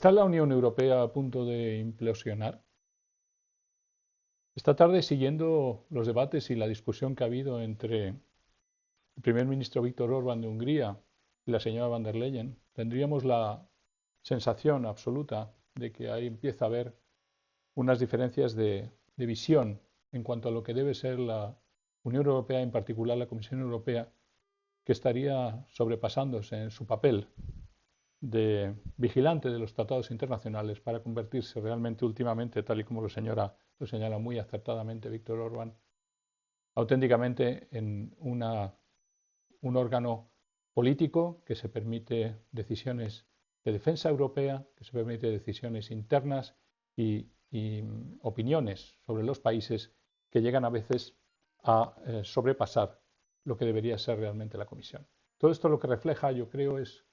¿Está la Unión Europea a punto de implosionar? Esta tarde, siguiendo los debates y la discusión que ha habido entre el primer ministro Viktor Orbán de Hungría y la señora van der Leyen, tendríamos la sensación absoluta de que ahí empieza a haber unas diferencias de visión en cuanto a lo que debe ser la Unión Europea, en particular la Comisión Europea, que estaría sobrepasándose en su papel de vigilante de los tratados internacionales para convertirse realmente últimamente, tal y como lo señala muy acertadamente Viktor Orbán, auténticamente en un órgano político que se permite decisiones de defensa europea, que se permite decisiones internas y opiniones sobre los países que llegan a veces a sobrepasar lo que debería ser realmente la Comisión. Todo esto lo que refleja, yo creo, es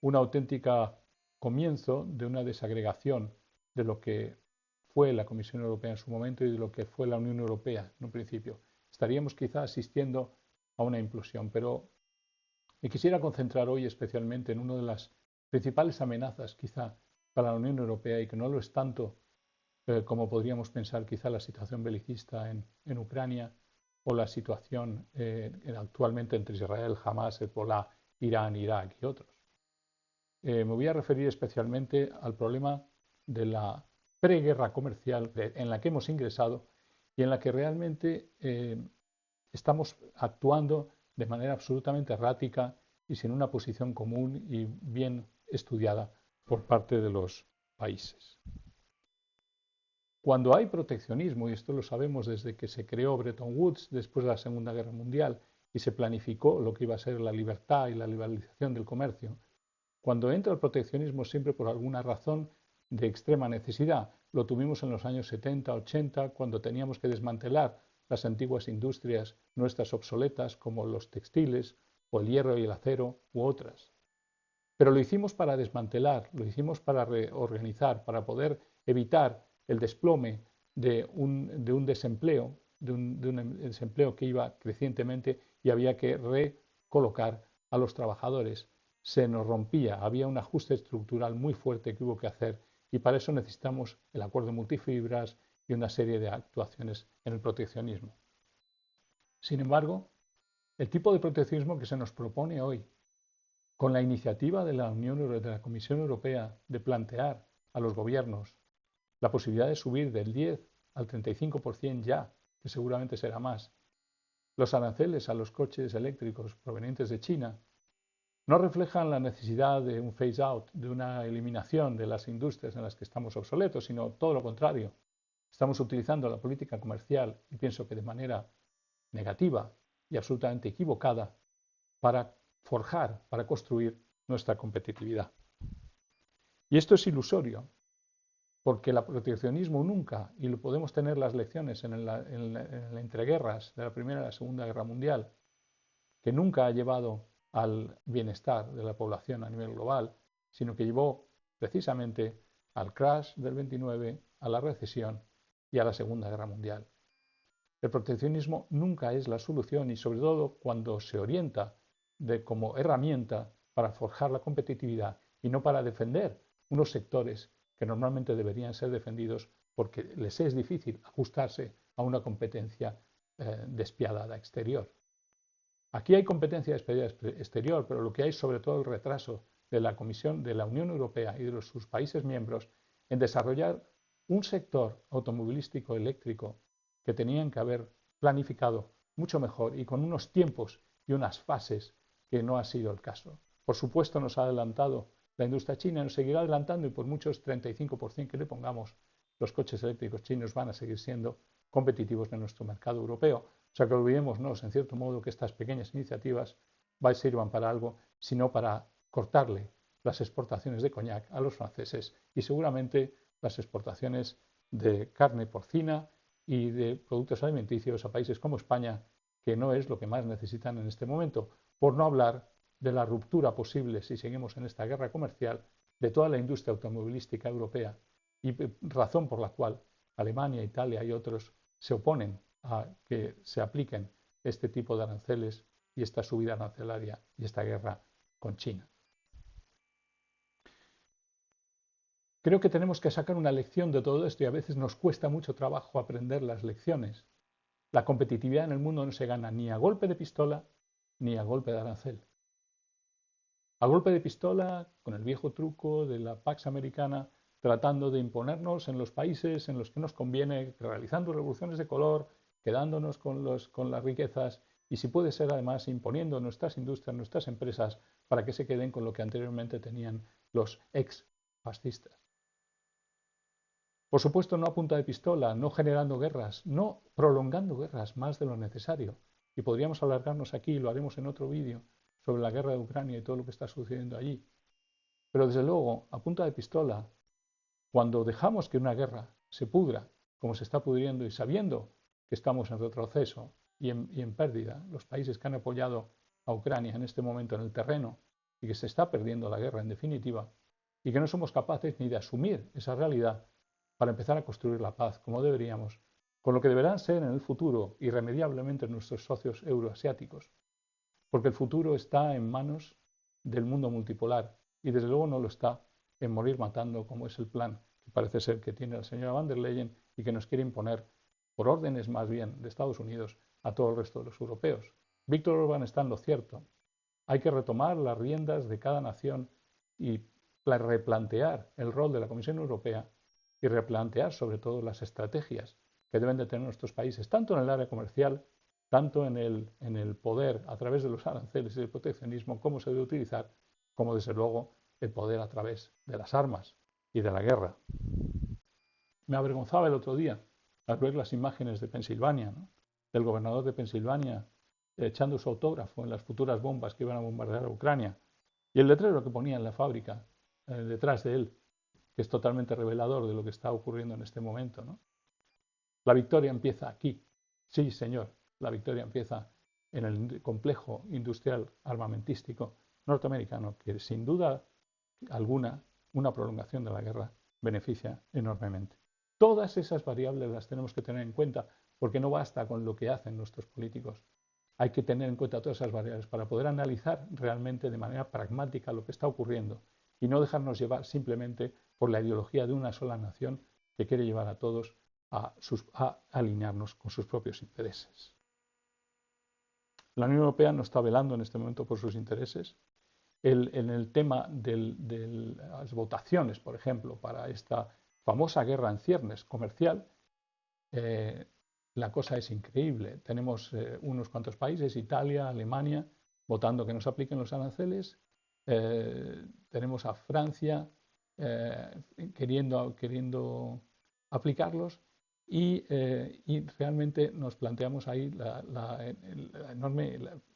un auténtica comienzo de una desagregación de lo que fue la Comisión Europea en su momento y de lo que fue la Unión Europea en un principio. Estaríamos quizá asistiendo a una implosión, pero me quisiera concentrar hoy especialmente en una de las principales amenazas quizá para la Unión Europea y que no lo es tanto como podríamos pensar quizá la situación belicista en Ucrania o la situación actualmente entre Israel, Hamas, Hezbollah, Irán, Irak y otros. Me voy a referir especialmente al problema de la preguerra comercial en la que hemos ingresado y en la que realmente estamos actuando de manera absolutamente errática y sin una posición común y bien estudiada por parte de los países. Cuando hay proteccionismo, y esto lo sabemos desde que se creó Bretton Woods después de la Segunda Guerra Mundial y se planificó lo que iba a ser la libertad y la liberalización del comercio, cuando entra el proteccionismo siempre por alguna razón de extrema necesidad. Lo tuvimos en los años 70, 80, cuando teníamos que desmantelar las antiguas industrias nuestras obsoletas como los textiles o el hierro y el acero u otras. Pero lo hicimos para desmantelar, lo hicimos para reorganizar, para poder evitar el desplome de un desempleo, de un desempleo que iba crecientemente y había que recolocar a los trabajadores. Se nos rompía, había un ajuste estructural muy fuerte que hubo que hacer y para eso necesitamos el acuerdo multifibras y una serie de actuaciones en el proteccionismo. Sin embargo, el tipo de proteccionismo que se nos propone hoy, con la iniciativa de la Comisión Europea de plantear a los gobiernos la posibilidad de subir del 10 al 35% ya, que seguramente será más, los aranceles a los coches eléctricos provenientes de China, no reflejan la necesidad de un phase out, de una eliminación de las industrias en las que estamos obsoletos, sino todo lo contrario. Estamos utilizando la política comercial, y pienso que de manera negativa y absolutamente equivocada, para forjar, para construir nuestra competitividad. Y esto es ilusorio, porque el proteccionismo nunca, y lo podemos tener las lecciones en la entreguerras de la Primera y la Segunda Guerra Mundial, que nunca ha llevado al bienestar de la población a nivel global, sino que llevó precisamente al crash del 29, a la recesión y a la Segunda Guerra Mundial. El proteccionismo nunca es la solución y sobre todo cuando se orienta como herramienta para forjar la competitividad y no para defender unos sectores que normalmente deberían ser defendidos porque les es difícil ajustarse a una competencia despiadada exterior. Aquí hay competencia exterior, pero lo que hay es sobre todo el retraso de la Comisión de la Unión Europea y de sus países miembros en desarrollar un sector automovilístico eléctrico que tenían que haber planificado mucho mejor y con unos tiempos y unas fases que no ha sido el caso. Por supuesto nos ha adelantado la industria china, nos seguirá adelantando y por muchos 35% que le pongamos, los coches eléctricos chinos van a seguir siendo competitivos en nuestro mercado europeo. O sea que olvidémonos, en cierto modo, que estas pequeñas iniciativas sirvan para algo, sino para cortarle las exportaciones de coñac a los franceses y seguramente las exportaciones de carne porcina y de productos alimenticios a países como España, que no es lo que más necesitan en este momento, por no hablar de la ruptura posible, si seguimos en esta guerra comercial, de toda la industria automovilística europea y razón por la cual Alemania, Italia y otros se oponen a que se apliquen este tipo de aranceles y esta subida arancelaria y esta guerra con China. Creo que tenemos que sacar una lección de todo esto y a veces nos cuesta mucho trabajo aprender las lecciones. La competitividad en el mundo no se gana ni a golpe de pistola ni a golpe de arancel. A golpe de pistola, con el viejo truco de la Pax Americana, tratando de imponernos en los países en los que nos conviene, realizando revoluciones de color, quedándonos con las riquezas y, si puede ser, además, imponiendo nuestras industrias, nuestras empresas, para que se queden con lo que anteriormente tenían los ex fascistas. Por supuesto, no a punta de pistola, no generando guerras, no prolongando guerras más de lo necesario. Y podríamos alargarnos aquí, y lo haremos en otro vídeo, sobre la guerra de Ucrania y todo lo que está sucediendo allí. Pero desde luego, a punta de pistola, cuando dejamos que una guerra se pudra, como se está pudriendo, y sabiendo que estamos en retroceso y en pérdida, los países que han apoyado a Ucrania en este momento en el terreno, y que se está perdiendo la guerra en definitiva, y que no somos capaces ni de asumir esa realidad para empezar a construir la paz como deberíamos, con lo que deberán ser en el futuro irremediablemente nuestros socios euroasiáticos, porque el futuro está en manos del mundo multipolar y desde luego no lo está en morir matando, como es el plan que parece ser que tiene la señora van der Leyen y que nos quiere imponer, por órdenes más bien de Estados Unidos, a todo el resto de los europeos. Víctor Orbán está en lo cierto. Hay que retomar las riendas de cada nación y replantear el rol de la Comisión Europea y replantear sobre todo las estrategias que deben de tener nuestros países, tanto en el área comercial, tanto en el poder a través de los aranceles y del proteccionismo, cómo se debe utilizar, como desde luego el poder a través de las armas y de la guerra. Me avergonzaba el otro día al ver las imágenes de Pensilvania, ¿no?, del gobernador de Pensilvania echando su autógrafo en las futuras bombas que iban a bombardear a Ucrania, y el letrero que ponía en la fábrica detrás de él, que es totalmente revelador de lo que está ocurriendo en este momento, ¿no? La victoria empieza aquí. Sí, señor, la victoria empieza en el complejo industrial armamentístico norteamericano, que sin duda alguna una prolongación de la guerra beneficia enormemente. Todas esas variables las tenemos que tener en cuenta, porque no basta con lo que hacen nuestros políticos. Hay que tener en cuenta todas esas variables para poder analizar realmente de manera pragmática lo que está ocurriendo y no dejarnos llevar simplemente por la ideología de una sola nación que quiere llevar a todos a alinearnos con sus propios intereses. La Unión Europea no está velando en este momento por sus intereses. En el tema de las votaciones, por ejemplo, para esta famosa guerra en ciernes comercial, la cosa es increíble. Tenemos unos cuantos países, Italia, Alemania, votando que nos apliquen los aranceles. Tenemos a Francia queriendo aplicarlos y realmente nos planteamos ahí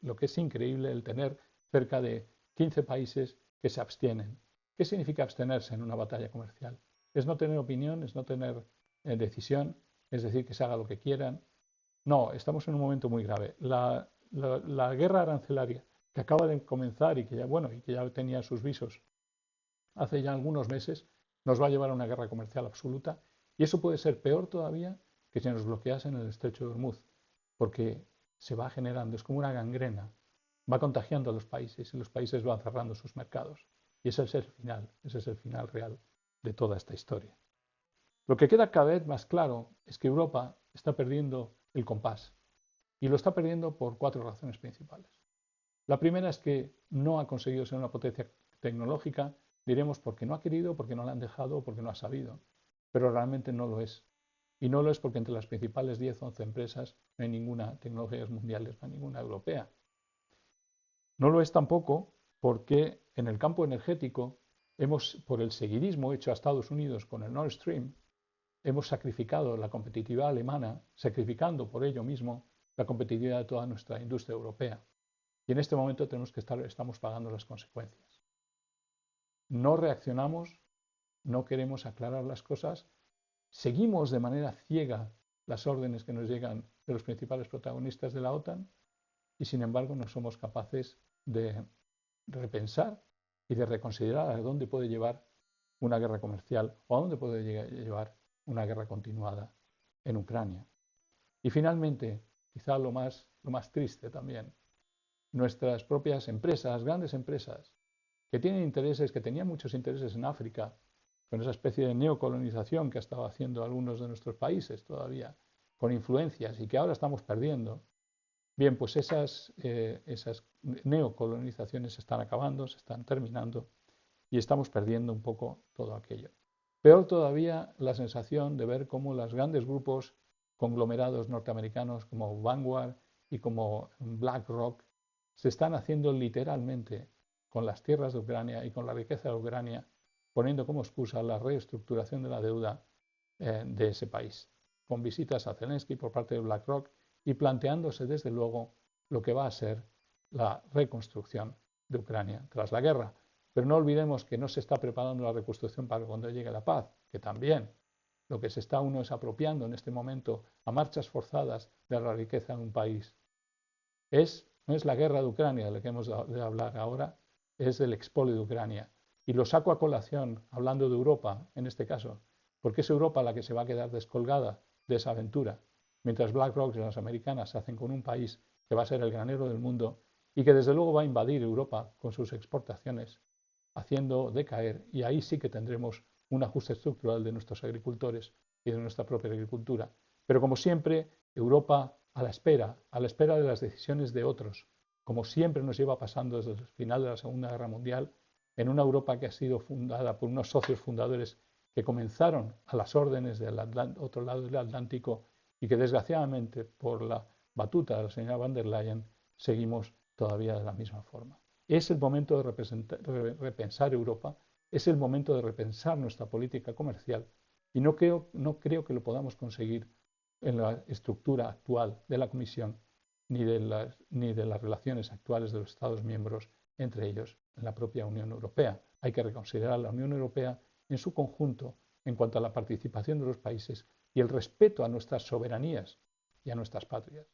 lo que es increíble, el tener cerca de 15 países que se abstienen. ¿Qué significa abstenerse en una batalla comercial? Es no tener opinión, es no tener decisión, es decir, que se haga lo que quieran. No, estamos en un momento muy grave. La guerra arancelaria que acaba de comenzar y que ya tenía sus visos hace ya algunos meses, nos va a llevar a una guerra comercial absoluta, y eso puede ser peor todavía que si nos bloqueasen el estrecho de Hormuz, porque se va generando, es como una gangrena, va contagiando a los países y los países van cerrando sus mercados. Y ese es el final real de toda esta historia. Lo que queda cada vez más claro es que Europa está perdiendo el compás, y lo está perdiendo por 4 razones principales. La primera es que no ha conseguido ser una potencia tecnológica, diremos porque no ha querido, porque no la han dejado, porque no ha sabido, pero realmente no lo es. Y no lo es porque entre las principales 10 o 11 empresas no hay ninguna tecnologías mundiales, no hay ninguna europea. No lo es tampoco porque en el campo energético por el seguidismo hecho a Estados Unidos con el Nord Stream, hemos sacrificado la competitividad alemana, sacrificando por ello mismo la competitividad de toda nuestra industria europea. Y en este momento estamos pagando las consecuencias. No reaccionamos, no queremos aclarar las cosas, seguimos de manera ciega las órdenes que nos llegan de los principales protagonistas de la OTAN y sin embargo no somos capaces de repensar y de reconsiderar a dónde puede llevar una guerra comercial o a dónde puede llevar una guerra continuada en Ucrania. Y finalmente, quizá lo más triste también, nuestras propias empresas, grandes empresas, que tienen intereses, que tenían muchos intereses en África, con esa especie de neocolonización que ha estado haciendo algunos de nuestros países todavía, con influencias y que ahora estamos perdiendo. Bien, pues esas neocolonizaciones se están acabando, se están terminando y estamos perdiendo un poco todo aquello. Peor todavía la sensación de ver cómo los grandes grupos conglomerados norteamericanos como Vanguard y como BlackRock se están haciendo literalmente con las tierras de Ucrania y con la riqueza de Ucrania, poniendo como excusa la reestructuración de la deuda de ese país, con visitas a Zelensky por parte de BlackRock y planteándose desde luego lo que va a ser la reconstrucción de Ucrania tras la guerra. Pero no olvidemos que no se está preparando la reconstrucción para cuando llegue la paz, que también lo que se está uno es apropiando en este momento a marchas forzadas de la riqueza en un país. No es la guerra de Ucrania de la que hemos de hablar ahora, es del expolio de Ucrania. Y lo saco a colación, hablando de Europa en este caso, porque es Europa la que se va a quedar descolgada de esa aventura, mientras BlackRock y las americanas se hacen con un país que va a ser el granero del mundo y que desde luego va a invadir Europa con sus exportaciones, haciendo decaer, y ahí sí que tendremos un ajuste estructural de nuestros agricultores y de nuestra propia agricultura. Pero como siempre, Europa a la espera de las decisiones de otros, como siempre nos lleva pasando desde el final de la Segunda Guerra Mundial, en una Europa que ha sido fundada por unos socios fundadores que comenzaron a las órdenes del otro lado del Atlántico y que desgraciadamente por la batuta de la señora van der Leyen seguimos todavía de la misma forma. Es el momento de repensar Europa, es el momento de repensar nuestra política comercial y no creo que lo podamos conseguir en la estructura actual de la Comisión ni de las relaciones actuales de los Estados miembros, entre ellos en la propia Unión Europea. Hay que reconsiderar la Unión Europea en su conjunto en cuanto a la participación de los países y el respeto a nuestras soberanías y a nuestras patrias.